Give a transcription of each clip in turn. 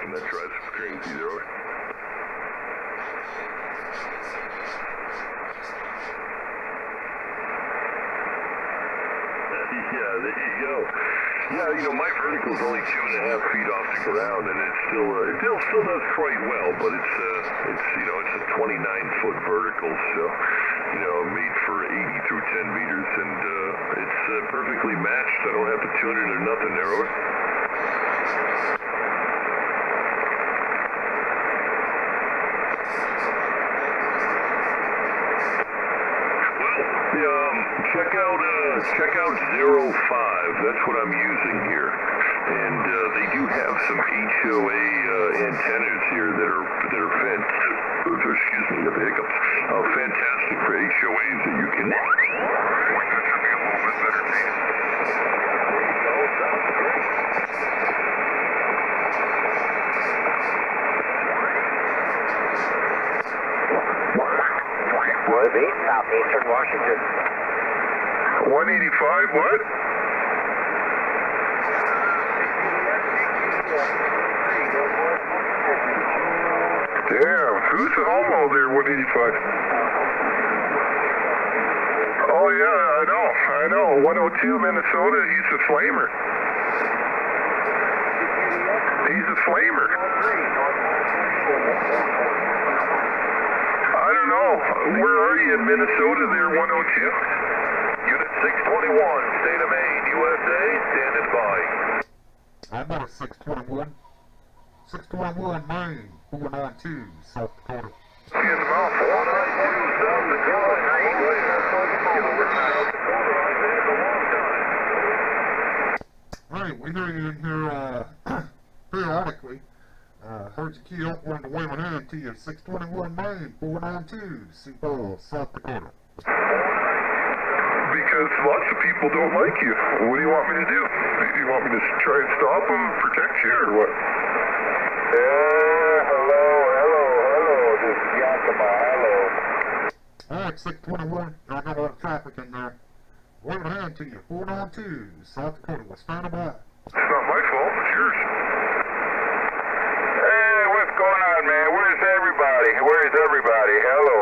That drives crazy there. Yeah, there you go. Yeah, you know, my vertical's only 2.5 feet off the ground, and it still does quite well, but it's you know, it's a 29-foot vertical, so, you know, made for 80 through 10 meters, and it's perfectly matched. I don't have to tune it or nothing there, over. Check out 05. That's what I'm using here, and they do have some HOA antennas here that are fantastic. Excuse me, the hiccups. Fantastic for HOAs that you can. That's something a little bit better taste. Would be southeastern Washington. 185, what? Damn, who's the homo there, 185? Oh yeah, I know. 102 Minnesota, he's a flamer. He's a flamer. I don't know. Where are you in Minnesota there, 102? Unit 621, State of Maine, USA, standing by. I'm on 621. 621, Maine, 492, South Dakota. See in the mouth, 492, South Dakota. Hey, we hear you in here, periodically. Heard you key up one of the women in to you, 621 Maine, 492, Sioux Falls, South Dakota. Because lots of people don't like you. What do you want me to do? You want me to try and stop them, protect you, or what? Hello. This is Yakima, hello. Alright, 621, y'all got a lot of traffic in there. Women in to you, 492, South Dakota, we're standing by. It's not my fault, it's yours. Hey, what's going on, man? Where's everybody? Hello.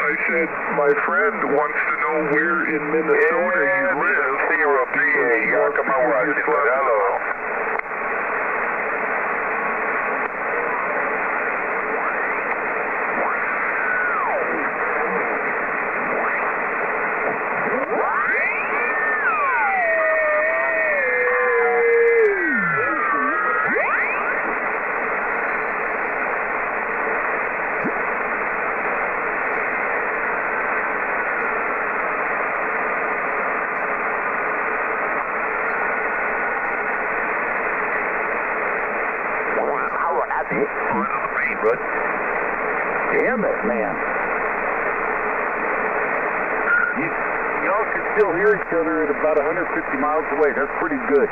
I said my friend wants to know where in Minnesota you live. 038 Yakima, Washington. Hello. Damn it, man. Y'all can still hear each other at about 150 miles away. That's pretty good.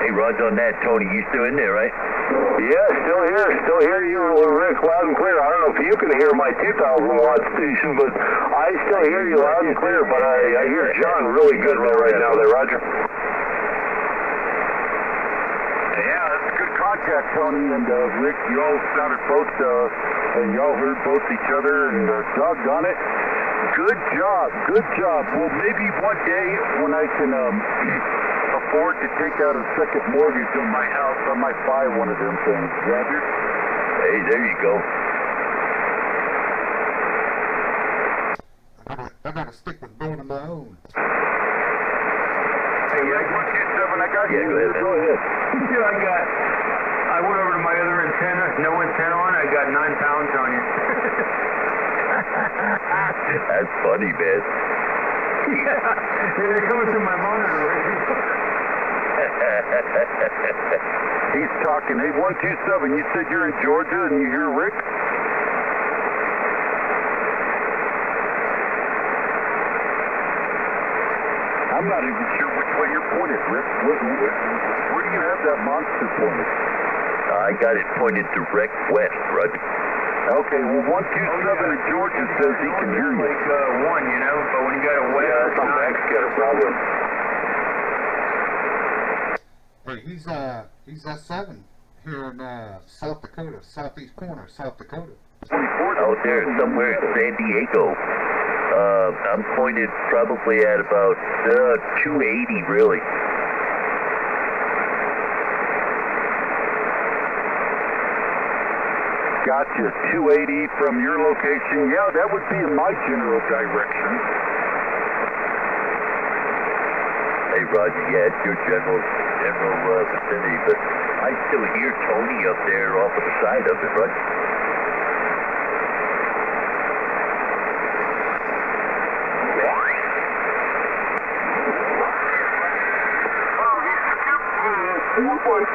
Hey, Roger on that, Tony. You still in there, right? Yeah, still hear you, Rick, loud and clear. I don't know if you can hear my 2,000-watt station, but I still hear you loud and clear, but I hear John really good right now there, Roger. Yeah, that's a good contact, Tony and Rick. You all sounded both, and y'all heard both each other, and doggone it. Good job. Well, maybe one day when I can afford to take out a second mortgage on my house, I might buy one of them things, Roger. Hey, there you go. I gotta stick with building my own. Hey, Rick, 127, I got you. Yeah, go ahead, man. Go ahead. I went over to my other antenna, no antenna on, I got 9 pounds on you. That's funny, man. Yeah, they're coming through my monitor. He's talking. Hey, 127, you said you're in Georgia and you hear Rick? I'm not even sure which way you're pointed, Rick. Where do you have that monster pointed? I got it pointed direct west, Roger. Okay, well, 127 in Georgia says he can hear you. Like one, you know, but when you got a west, Yeah, that's a problem. Hey, Hey, he's S7 here in South Dakota, southeast corner, South Dakota. Out there somewhere in San Diego. I'm pointed probably at about 280, really. Gotcha, 280 from your location. Yeah, that would be in my general direction. Hey, Roger, yeah, it's your general vicinity, but I still hear Tony up there off of the side of it, right?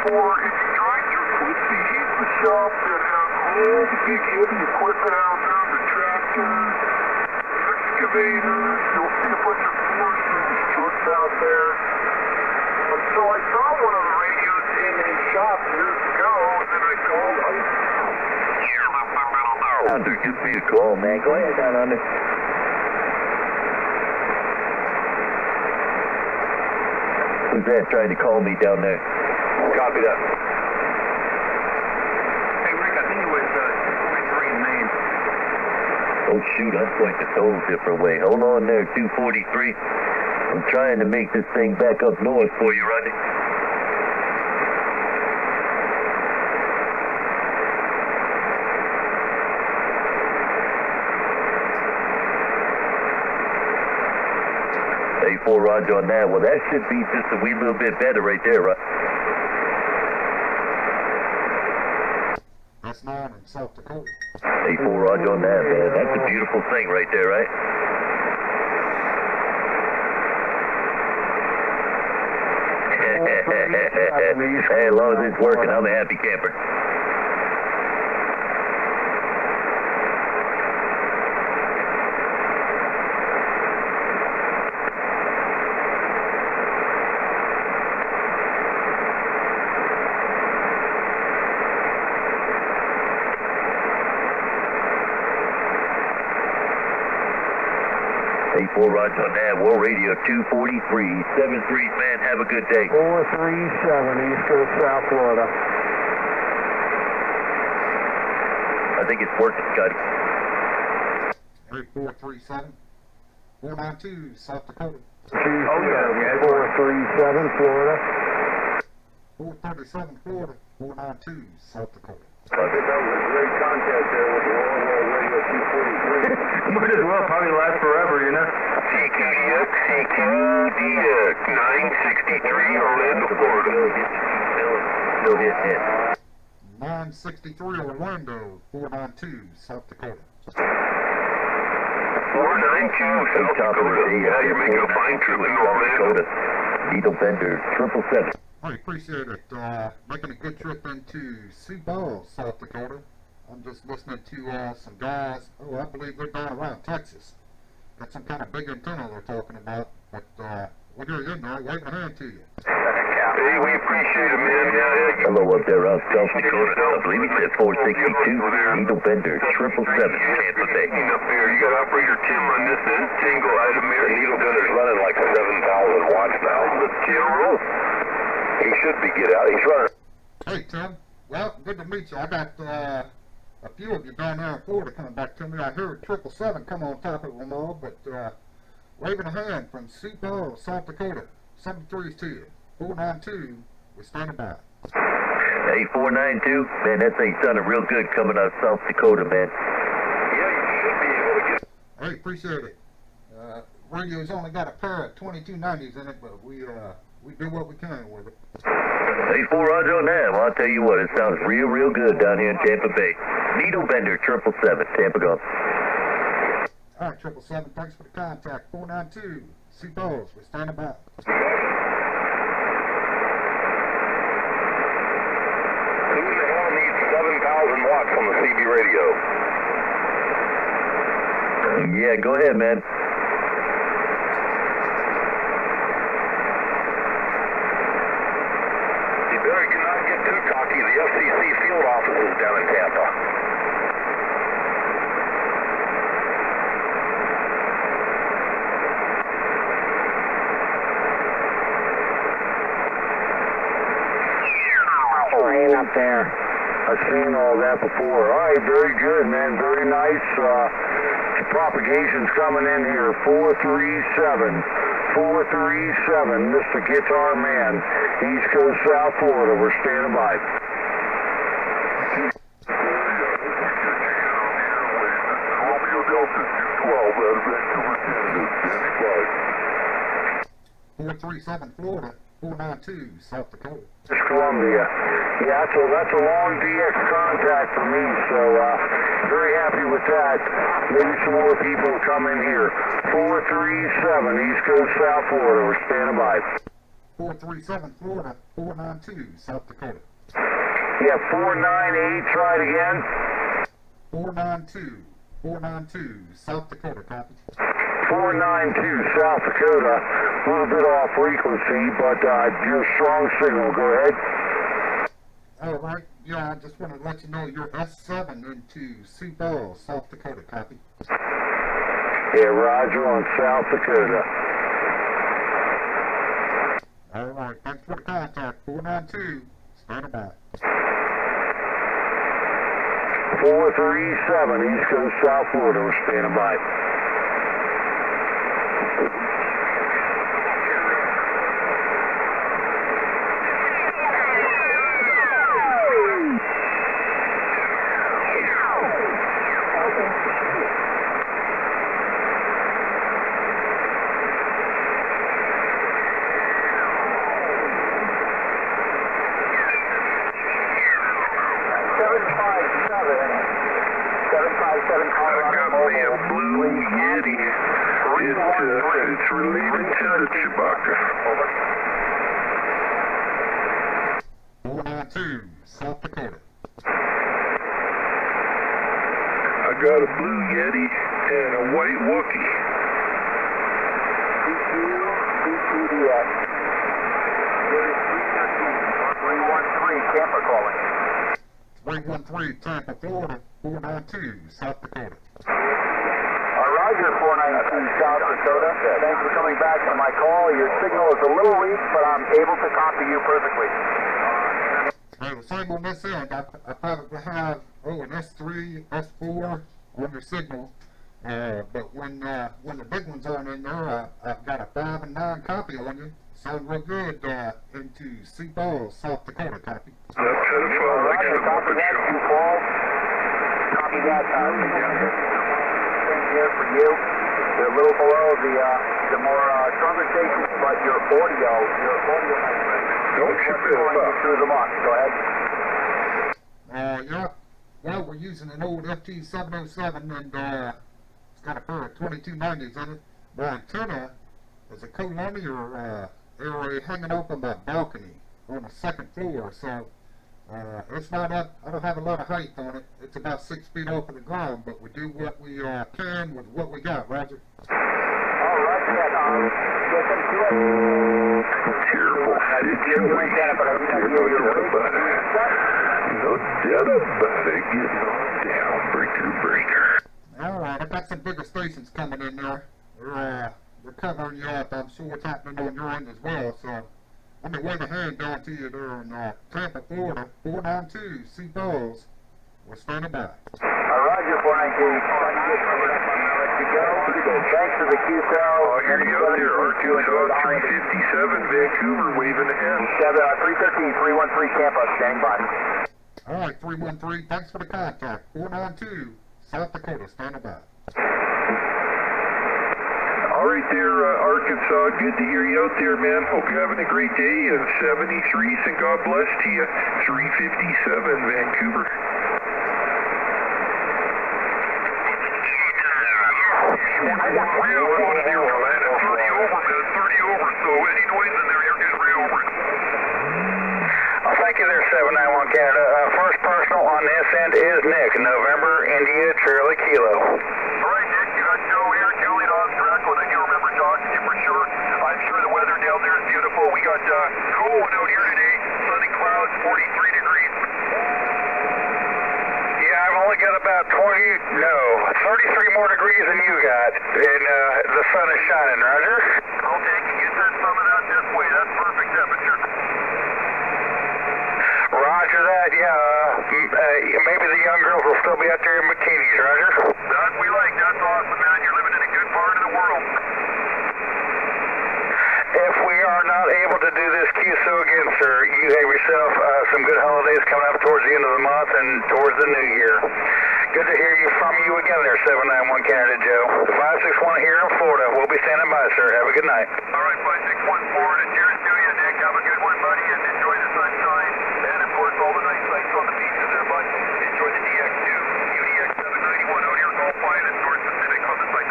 Four, if you drive through Quincy, he's the shop that has all the big heavy equipment out there, the tractors, excavators, you'll see a bunch of foresters trucks out there. And so I saw one of the radios in his shop years ago, and then I called him. Under, give me a call, man. Go ahead down under. Who's that trying to call me down there? Copy that. Hey, Rick, I think it was 243 in Maine. Oh, shoot, I'm pointing a total different way. Hold on there, 243. I'm trying to make this thing back up north for you, Rodney. A4 Roger on that. Well, that should be just a wee little bit better right there, right? That's 9 in South Dakota. A4 Roger on that, man. That's a beautiful thing right there, right? Hey, as long as it's working, I'm a happy camper. A4 Roger on that. War Radio 243. 7-3, man. Have a good day. 437, East Coast, South Florida. I think it's working, Scotty. 437 492 South Dakota. Oh, yeah. 437, Florida. 437 Florida. 492 South Dakota. That was a great contact there with the War Radio 243. Might as well probably last forever, you know? CQDX, 963, Orlando, Florida. Still hitting it. 963 Orlando. 492 South Dakota. 492, South Dakota. Yeah, you're making a fine trip in Orlando. Needle Bender 777. I appreciate it. Making a good trip into Sioux Falls, South Dakota. I'm just listening to some guys. Oh, I believe they're down around Texas. Got some kind of big antenna they're talking about. But we'll hear you in there. Wave a hand to you. Hey, we appreciate it, man. Yeah. Hello up there out South Dakota. I believe he said 462. Needle Bender 777. Tampa Bay. Up there, you got operator Tim on this end. Tango Idemir. Needle Bender's running like 7,000 watts now. Let's get a roll. He should be get out. He's running. Hey, Tim. Well, good to meet you. I got a few of you down there in Florida coming back to me. I heard 777 come on top of them all, but waving a hand from Sioux Falls, South Dakota. 73's to you. 492, we're standing by. Hey, 492. Man, that thing sounded real good coming out of South Dakota, man. Yeah, you should be able to get. Hey, appreciate it. Radio's only got a pair of 2290s in it, but we do what we can with it. Hey, 4 Roger on that. Well, I'll tell you what, it sounds real good down here in Tampa Bay. Needle Bender 777, Tampa Gulf. All right, 777, thanks for the contact. 492, Sioux Falls, we're standing by. Who in the hell needs 7,000 watts on the CB radio? Yeah, go ahead, man. You better not get too cocky. The FCC field office is down in Tampa. seen up there. I've seen all that before. All right, very good, man. Very nice. Propagation's coming in here. 437. 437. Mr. Guitar Man. East Coast, South Florida. We're standing by. 437 Florida, 492 South Dakota. It's Columbia. Yeah, that's a long DX contact for me, so very happy with that. Maybe some more people will come in here. 437 East Coast, South Florida. We're standing by. 437 Florida, 492 South Dakota. Yeah, 498. Try it again. 492 South Dakota, copy. 492 South Dakota. A little bit off frequency, but your strong signal. Go ahead. All right. Yeah, I just want to let you know you're S7 into Sioux Falls, South Dakota, copy. Yeah, Roger on South Dakota. All right. Thanks for the contact. 492. Standing by. 437 East Coast, South Florida. We're standing by. It's related to the Chewbacca. 492 South Dakota. I got a blue Yeti and a white Wookiee. BTDS. 313 Tampa calling. 313 Tampa, Florida, 492 South Dakota. Roger, 492 South Dakota. Thanks for coming back on my call. Your signal is a little weak, but I'm able to copy you perfectly. Well, the same on this end. I probably have, an S3, S4 on your signal. But when the big ones aren't in there, I've got a 5 and 9 copy on you. Sound real good into Sioux Falls, South Dakota, copy. Roger, copy that, Sioux Falls. Copy that, here for you. They're a little below the more stronger stations, but your audio Don't you feel about through the month. Go ahead. Yeah. Well, we're using an old FT-707, and it's got a pair of 2290s in it. The antenna is a colonial area hanging up on the balcony on the second floor, so it's not up, I don't have a lot of height on it. It's about 6 feet off of the ground, but we do what we can with what we got, Roger. All right, then. Terrible situation. No doubt about it. Getting on down, breaker. All right, I've got some bigger stations coming in there. They're covering you up. I'm sure what's happening on your end as well, so let me wave a hand down to you there in Tampa, Florida, 492 Sioux Falls. We're standing by. Roger, 492. Let you go. Thanks for the QCell. Oh, here you go there. Arkansas 357, Vancouver, waving ahead. 313, 313 Tampa, standing by. All right, 313, thanks for the contact. 492 South Dakota, standing by. All right there, Arkansas. Good to hear you out there, man. Hope you're having a great day. 73s and God bless to you. 357, Vancouver. I got real close there, man. 30 over, man. 30 over. So any noise in there, you're getting real over it. Thank you there, 791 Canada. First personal on this end is Nick, November, India, Charlie Kilo. All right, Nick, you got Joe here, Julian on Draco, that you remember talking to you for sure. I'm sure the weather down there is beautiful. We got cool one out here today, sunny clouds, 43 degrees. Yeah, I've only got about 33 more degrees than you got, and the sun is shining, Roger. Okay, can you send some of that this way? That's perfect temperature. Roger that. maybe the young girls will still be out there in bikinis, Roger? Doug, we like that's awesome, man. You're living in a good part of the world. If we are not able to do this QSO again, sir, you have yourself some good holidays coming up towards the end of the month and towards the new year. Good to hear from you again there, 791 Canada Joe. The 561 here in Florida. We'll be standing by, sir. Have a good night. All right, 561 Florida. Cheers to you, Nick. Have a good one, buddy, and enjoy the sunshine. And, of course, all the nice sights on the beaches there, bud. Enjoy the DX2. UDX 791 out here, Gulf Line and North Pacific on the site.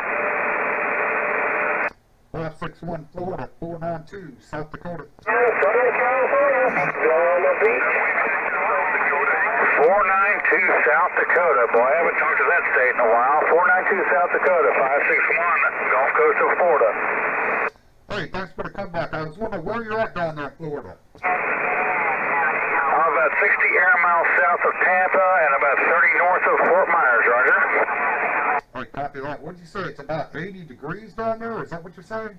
561 Florida, 492 South Dakota. Southern California, on the beach. 492 South Dakota. Boy, I haven't talked to that state in a while. 492 South Dakota, 561, Gulf Coast of Florida. Hey, thanks for the comeback. I was wondering where you're at down there in Florida. I'm about 60 air miles south of Tampa and about 30 north of Fort Myers, Roger. All right, copy that. What'd you say? It's about 80 degrees down there? Is that what you're saying?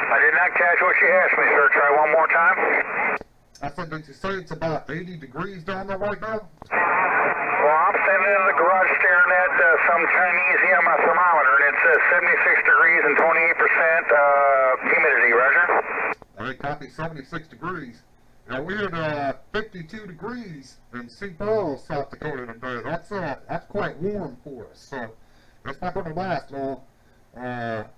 I did not catch what you asked me, sir. Try one more time. I said, did you say it's about 80 degrees down there right now? Well, I'm standing in the garage staring at some Chinese on my thermometer, and it says 76 degrees and 28% humidity, Roger. All right, copy 76 degrees. Now, we had 52 degrees in St. Paul, South Dakota today. That's quite warm for us, so that's not going to last long. At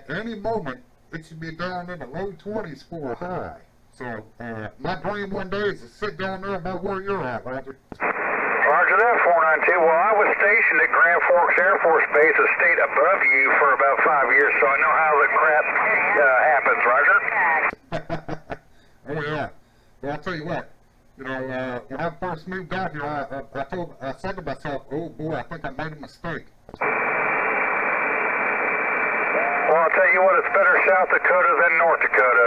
any moment, it should be down in the low 20s for a high. So, my dream one day is to sit down there about where you're at, Roger. Roger that, 492. Well, I was stationed at Grand Forks Air Force Base, a state above you, for about 5 years, so I know how the crap happens, Roger. Oh, yeah. Well, I'll tell you what. You know, when I first moved out here, I said to myself, oh, boy, I think I made a mistake. Well, I'll tell you what, it's better South Dakota than North Dakota.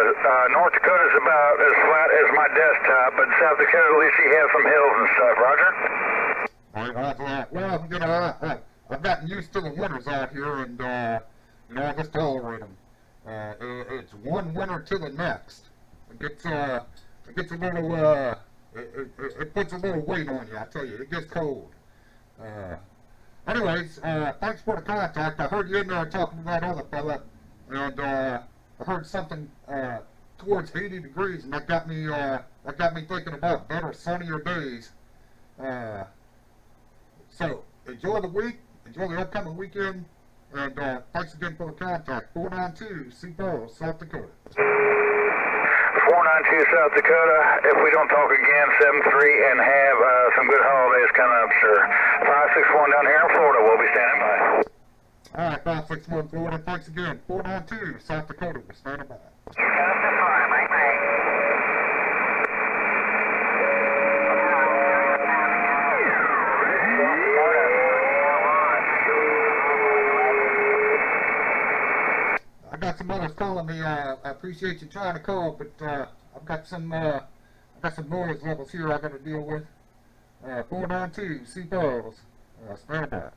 North Dakota's about as flat as my desktop, but South Dakota, at least you have some hills and stuff, Roger? Well, you know, I've gotten used to the winters out here, and, you know, I just tolerate them. It's one winter to the next. It gets a little, it puts a little weight on you, I tell you. It gets cold. Anyways, thanks for the contact. I heard you in there talking to that other fella, and I heard something towards 80 degrees, and that got me thinking about better, sunnier days. So enjoy the week, enjoy the upcoming weekend, and thanks again for the contact. 492 St. Paul, South Dakota. 492 South Dakota. If we don't talk again, 73, and have some good holidays coming up, sir. 561 down here in Florida. We'll be standing by. All right, 561 Florida. Thanks again. 492 South Dakota. We're standing by. I got some others calling me. I appreciate you trying to call, but I've got some noise levels here I got to deal with. 492 St. Paul's. Stand by.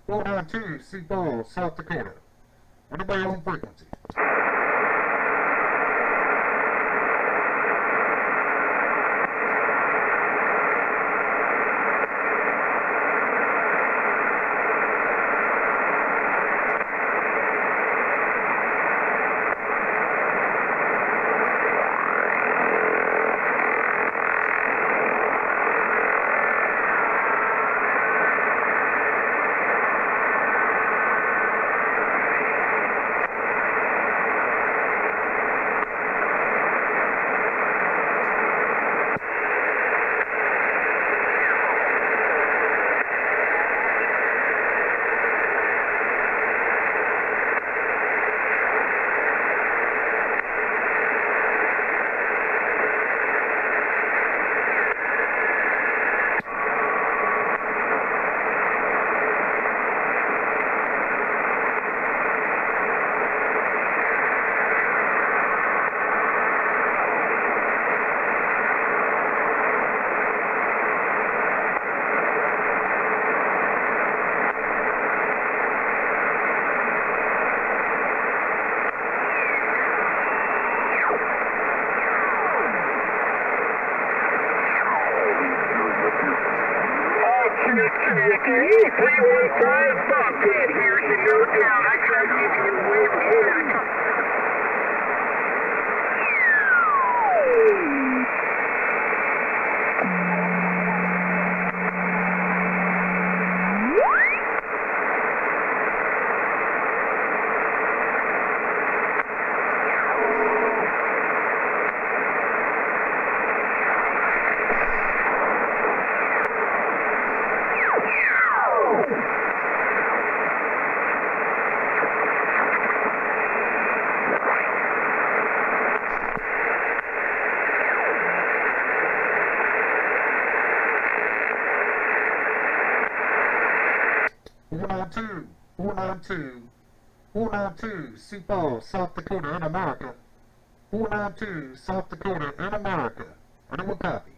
Four nine two, St. Paul, South Dakota. Anybody on frequency? 492, Sioux Falls, South Dakota in America. 492, South Dakota in America. Anyone copy?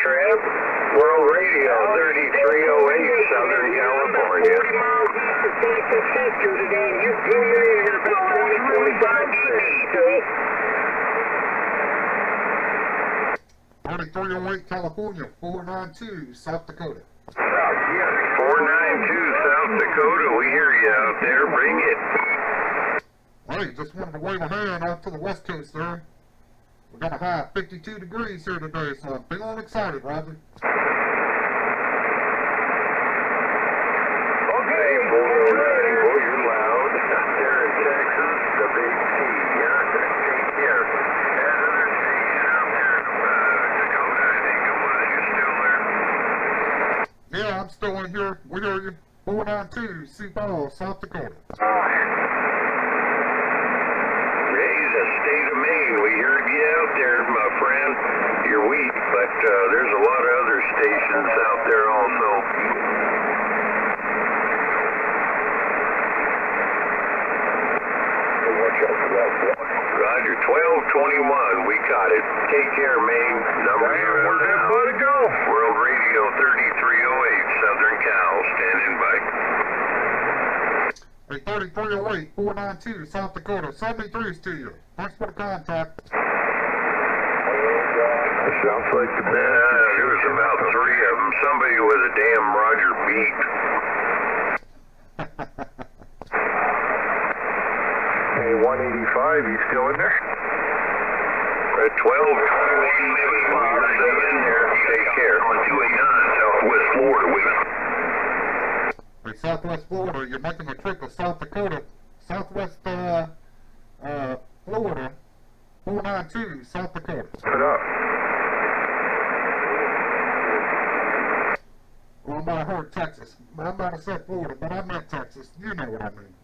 Trev, World Radio 3308, Southern California. 40 miles east of San Francisco today, and you flew in at about 20-25 dB, 3308 California, 492 South Dakota. 492 South Dakota, we hear you out there, bring it. Hey, just wanted to wave a hand out to the west coast there. We got a high of 52 degrees here today, so I'm feeling excited, Roger. Okay, boy, you're loud. There in Texas, the big T. Yeah, take care. That other T out there in Dakota, I think it was. You still there? Yeah, I'm still in here. We hear you. 492 Sioux Falls, South Dakota. The state of Maine, we heard you out there, my friend. You're weak, but there's a lot of other stations out there also. Roger, 1221, we got it. Take care, Maine. Number here. Where'd that buddy go? World Radio 3308, Southern Cal, standing by. Hey, 3308, 492 South Dakota, 73's to you. Thanks for the contact. Sounds like there was about 3 of them. Somebody with a damn Roger beat. Hey, 185, you still in there? At 12, take care. 289, Southwest Florida with it. Hey, Southwest Florida, you're making the trip to South Dakota. Southwest, Florida, 492 South Dakota. Put up. Well, I might have heard Texas. I might have said Florida, but I meant Texas. You know what I mean.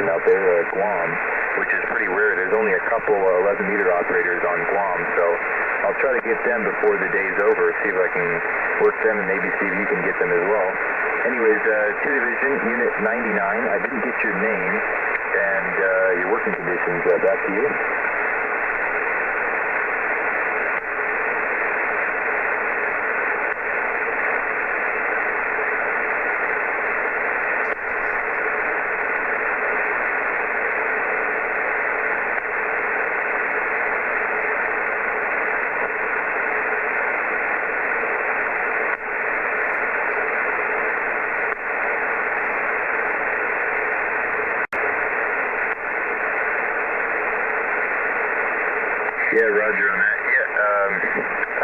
Out there at Guam, which is pretty rare. There's only a couple 11-meter operators on Guam, so I'll try to get them before the day's over, see if I can work them, and maybe see if you can get them as well. Anyways, 2 Division, Unit 99, I didn't get your name and your working conditions. Back to you. Yeah, Roger on that.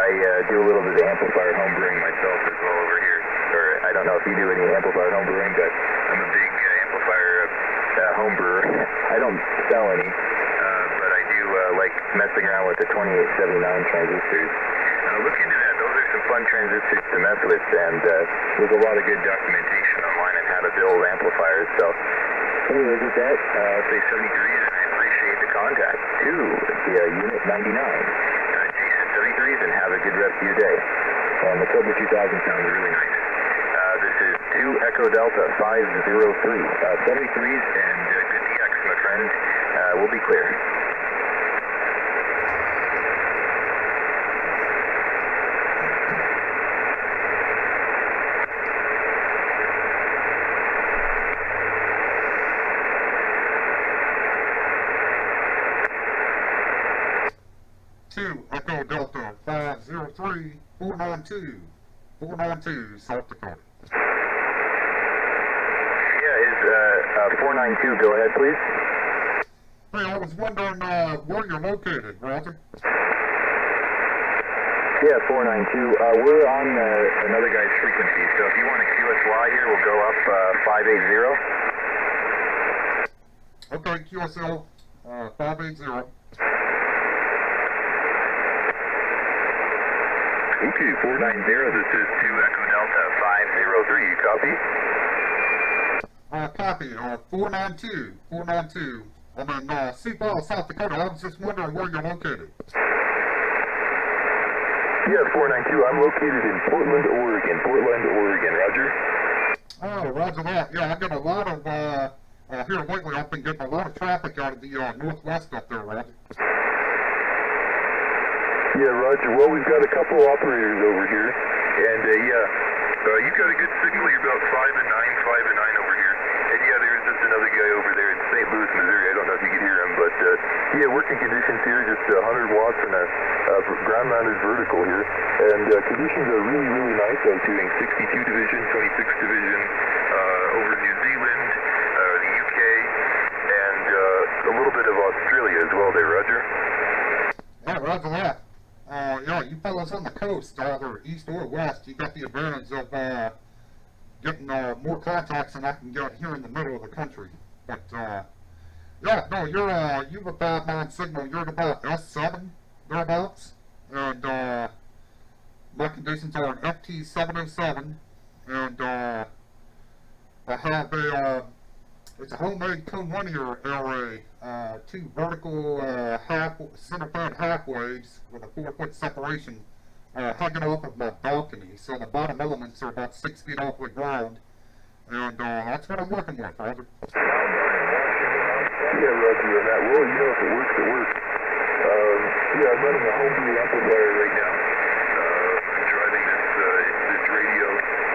Yeah, I do a little bit of amplifier homebrewing myself as well over here. Or I don't know if you do any amplifier homebrewing, but I'm a big amplifier homebrewer. I don't sell any, but I do like messing around with the 2879 transistors. Look into that. Those are some fun transistors to mess with, and there's a lot of good documentation online on how to build amplifiers. So, anyways, with that, I'll say 73, and I appreciate the contact to the Unit 99. Jason 73s, and have a good rest of your day. And the Cobra 2000 sounds really nice. This is 2 Echo Delta 503. 73s and good DX, my friend. We'll be clear. Echo Delta 503 492 South Dakota. Yeah, is 492, go ahead, please. Hey, I was wondering where you're located, Roger. Yeah, 492. We're on another guy's frequency, so if you want to QSY here, we'll go up 580. Okay, QSL 580. Okay, 490, this is 2 Echo Delta 503, you copy? Copy, 492. I'm in Sioux Falls, South Dakota. I was just wondering where you're located. Yeah, 492, I'm located in Portland, Oregon, Roger? Oh, Roger that. Yeah, I got a lot of, here lately I've been getting a lot of traffic out of the northwest up there, Roger. Yeah, Roger. Well, we've got a couple operators over here, and you've got a good signal. You're about 5 and 9 over here. And yeah, there's just another guy over there in St. Louis, Missouri. I don't know if you can hear him, but yeah, working conditions here, just 100 watts and a ground-mounted vertical here. And conditions are really, really nice out doing 62 division, 26 division over New Zealand, the UK, and a little bit of Australia as well there, Roger. Yeah, Roger that. Yeah, you fellas on the coast, either east or west, you got the advantage of getting more contacts than I can get here in the middle of the country. But yeah, no, you've a bad man signal. You're at about S7 thereabouts, and my conditions are an FT-707, and I have it's a homemade collinear array, 2 vertical center-fed half waves with a 4-foot separation hanging off of my balcony. So the bottom elements are about 6 feet off the ground, and that's what I'm working with, Roger. Yeah, Roger on that. Well, you know, if it works, it works. Yeah, I'm running a homebrew amplifier right now. I'm driving this radio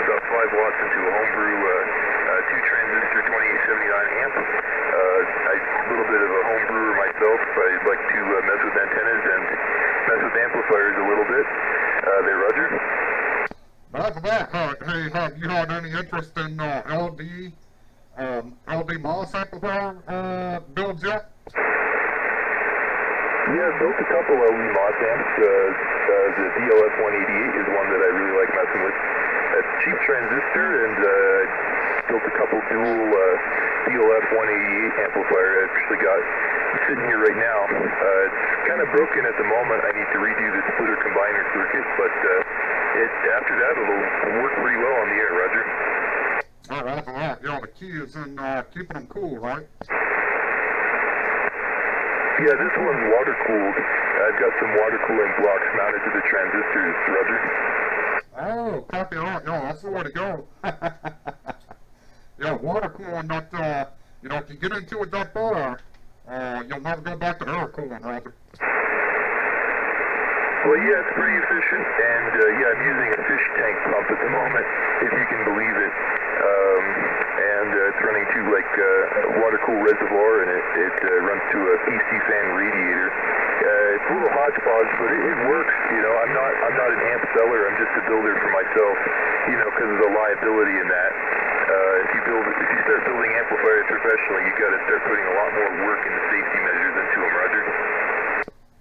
about 5 watts into a homebrew 2-transistor 2879 amp. A little bit of a home brewer myself. I like to mess with antennas and mess with amplifiers a little bit. There, Roger. Roger that. Hey, have you had any interest in LD MOS amplifier builds yet? Yeah, built a couple LE MOS amps. The DLF 188 is one that I really like messing with. It's a cheap transistor, and built a couple dual DLF 188 amplifier. I actually got sitting here right now. It's kind of broken at the moment. I need to redo the splitter combiner circuit, but after that it'll work pretty well on the air, Roger. Oh, Roger that. Yeah, the key is in keeping them cool, right? Yeah, this one's water cooled. I've got some water cooling blocks mounted to the transistors, Roger. Oh, copy that. Yeah, that's the way to go. Yeah, water cooling, not, you know, if you get into it that far, you'll never go back to air cooling, Roger. Well, yeah, it's pretty efficient, and yeah, I'm using a fish tank pump at the moment, if you can believe it. And it's running to like a water cool reservoir, and it runs to a PC fan radiator. It's a little hodgepodge, but it works. You know, I'm not an amp seller. I'm just a builder for myself. You know, because of the liability in that. If you start building amplifiers professionally, you got to start putting a lot more work and safety measures into them, Roger.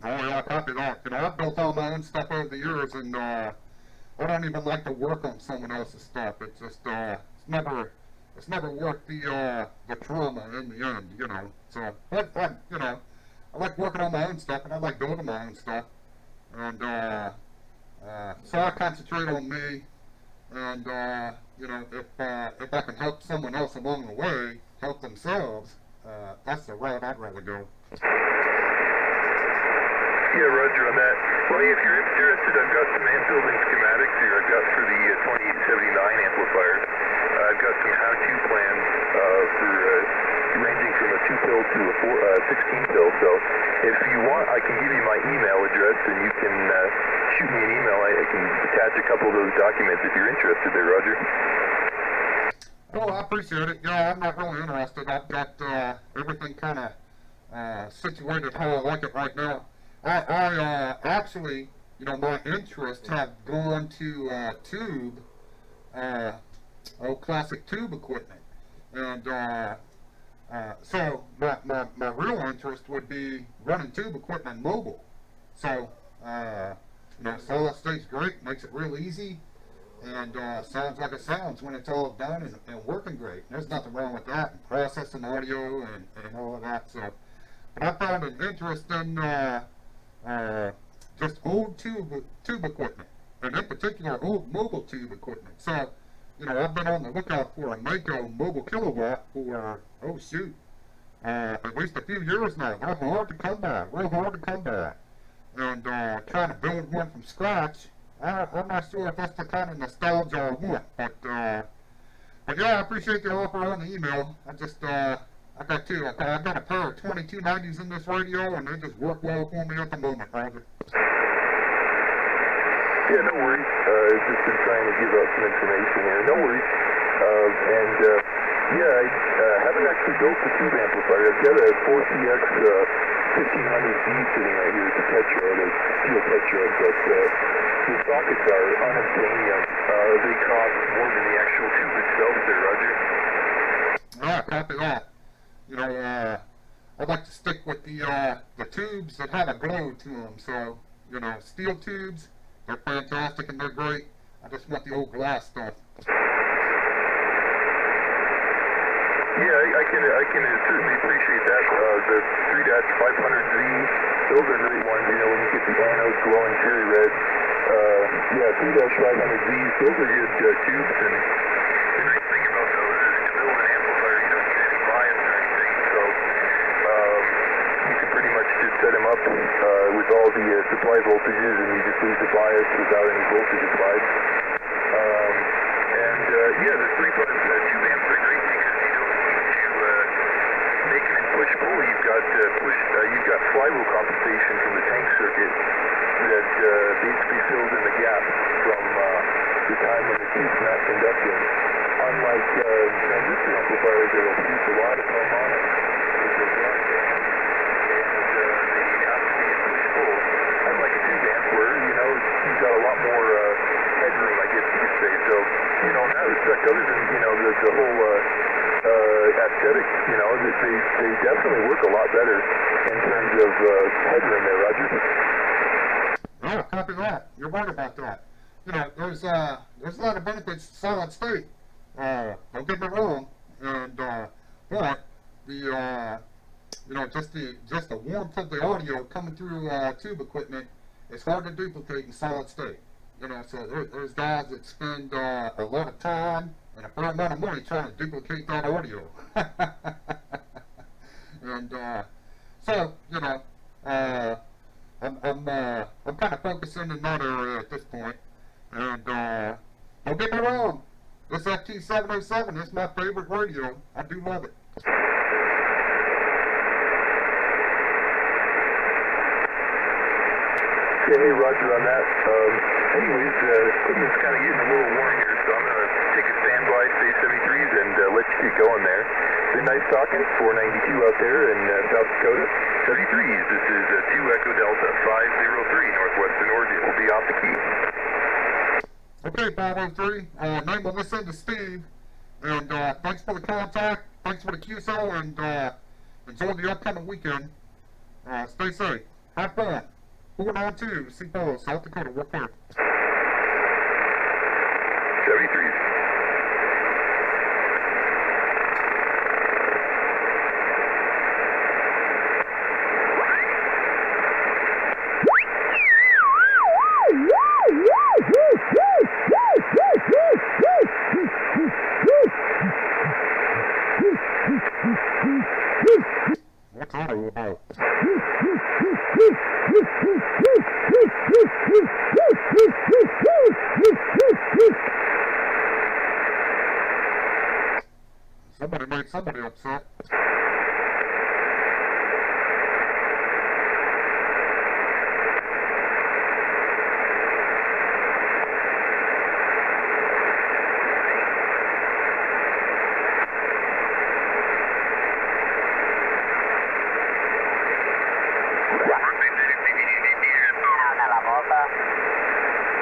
Oh yeah, copy that. You know, I've built all my own stuff over the years, and I don't even like to work on someone else's stuff. It's just it's never worth the trauma in the end. You know, so you know, I like working on my own stuff, and I like building my own stuff, and so I concentrate on me, and you know, if I can help someone else along the way help themselves, that's the route I'd rather go. Yeah, roger on that. Well, if you're interested, I've got some amp building schematics here. I've got for the 2879 amplifier. I've got some how-to plans for ranging from a 2-pill to a 16-pill. So if you want, I can give you my email address, and you can shoot me an email. I can attach a couple of those documents if you're interested there, Roger. Well, I appreciate it. Yeah, I'm not really interested. I've got everything kind of situated how I like it right now. I actually, you know, my interests have gone to tube, classic tube equipment, and so my real interest would be running tube equipment mobile. So you know, solid state's great, makes it real easy, and sounds like it sounds when it's all done and working great. There's nothing wrong with that, and processing audio and all of that. So, but I found an interest in just old tube equipment, and in particular old mobile tube equipment. So, you know, I've been on the lookout for a Mako mobile kilowatt for, oh shoot, at least a few years now. They're hard to come by, real hard to come by. And trying to build one from scratch, I'm not sure if that's the kind of nostalgia I want. But yeah, I appreciate the offer on the email. I just, I got a pair of 2290s in this radio, and they just work well for me at the moment, Roger. Yeah, no worries. Just been trying to give out some information here. No worries. Yeah, I haven't actually built the tube amplifier. I've got a 4CX 1500D sitting right here. It's a Tetra, a steel Tetra, but the sockets are unobtainium. They cost more than the actual tube itself there, Roger. Ah, copy that. You know, I'd like to stick with the tubes that have a glow to them. So, you know, steel tubes, they're fantastic and they're great. I just want the old glass stuff. Yeah, I can certainly appreciate that. The 3-500Z, those are great ones. You know, when you get the anodes glowing cherry red. Yeah, 3-500Zs, those are good tubes. And the nice thing about those is to build an amplifier, you don't need any bias or anything. So you can pretty much just set them up with all the supply voltages, and you just lose the bias without any voltage applied. Yeah, the 3-2 amps are great because you don't need to make them in push-pull. You've got flywheel compensation from the tank circuit that basically fills in the gap from the time when the tube's not conducting. Unlike transistor amplifiers that will produce a lot of harmonics, which are broadband, and they have to be in push-pull. Unlike a tube amp where, you know, you've got a lot more headroom, I guess you could say. So, you know, in that respect, other than, you know, the whole aesthetic, you know, they definitely work a lot better in terms of headroom there, Roger. Oh, copy that. You're right about that. You know, there's a lot of benefits to solid state. Don't get me wrong, and but the you know, just the warmth of the audio coming through tube equipment, it's hard to duplicate in solid state. You know, so there's guys that spend a lot of time and a fair amount of money trying to duplicate that audio. And so, you know, I'm kind of focusing in that area at this point. And don't get me wrong, this FT-707 is my favorite radio. I do love it. Yeah, hey, Roger on that. Anyways, equipment's kind of getting a little worn here, so I'm going to take a standby, stay 73s, and let you get going there. Been nice talking. 492 out there in South Dakota. 73s, this is 2 Echo Delta, 503 northwestern Oregon. We'll be off the key. Okay, 503. Name on this end is Steve. And thanks for the contact. Thanks for the QSO, and enjoy the upcoming weekend. Stay safe. Have fun. 492, St. Paul, South Dakota, what clear? 73. What's auto about? Somebody made somebody upset.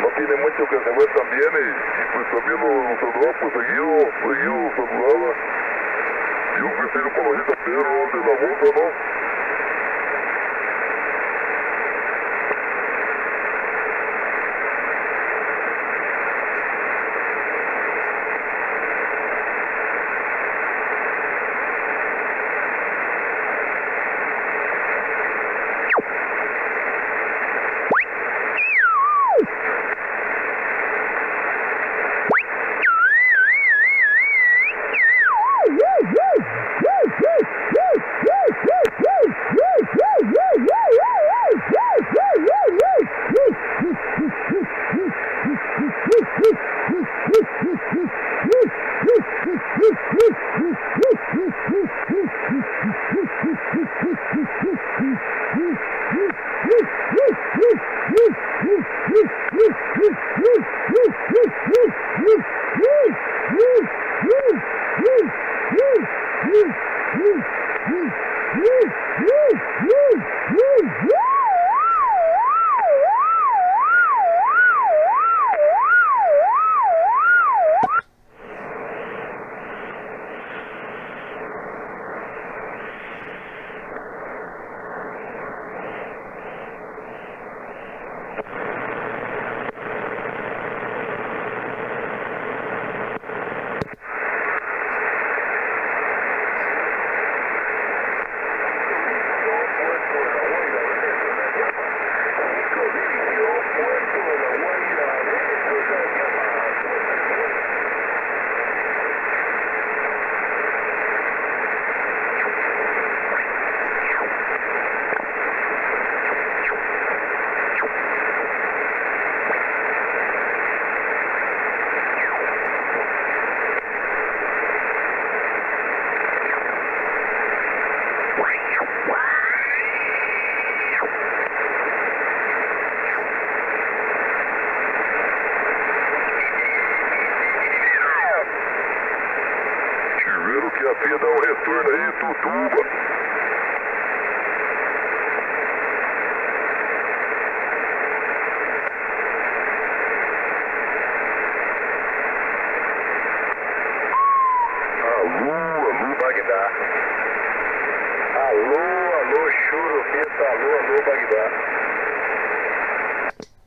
No tiene mucho que se ver también y pues también los saludaba, pues seguido saludaba. Yo que sí lo conocí a Pedro de la boca, ¿no? Que a Fia dá um retorno aí, Tutuba. Alô, Bagdá. Alô, Churupita, alô, Bagdá.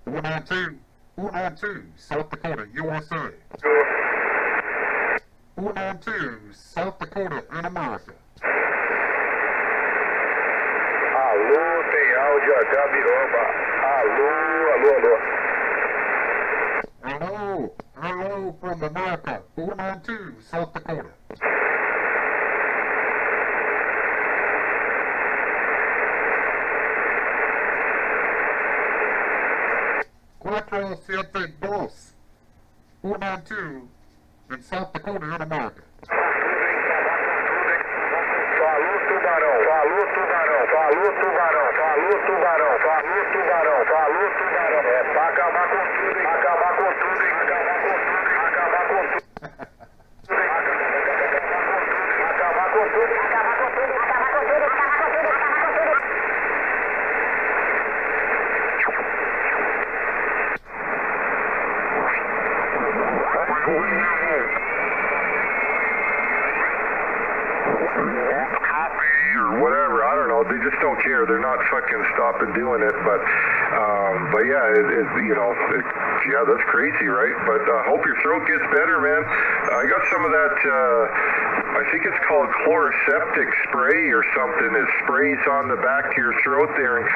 192, South Dakota, USA. 492, South Dakota, in America. Alô, tem áudio a Gabiroba. Alô. Hello from America, 492, South Dakota. Cuatro siete dos, 492, in South Dakota, in America. Falou, tubarão. É pra acabar com tudo, hein? Acabar com tudo. Or whatever, I don't know, they just don't care. They're not fucking stopping doing it, but But yeah, yeah, that's crazy, right? But hope your throat gets better, man. I got some of that, I think it's called chloroseptic spray or something. It sprays on the back of your throat there and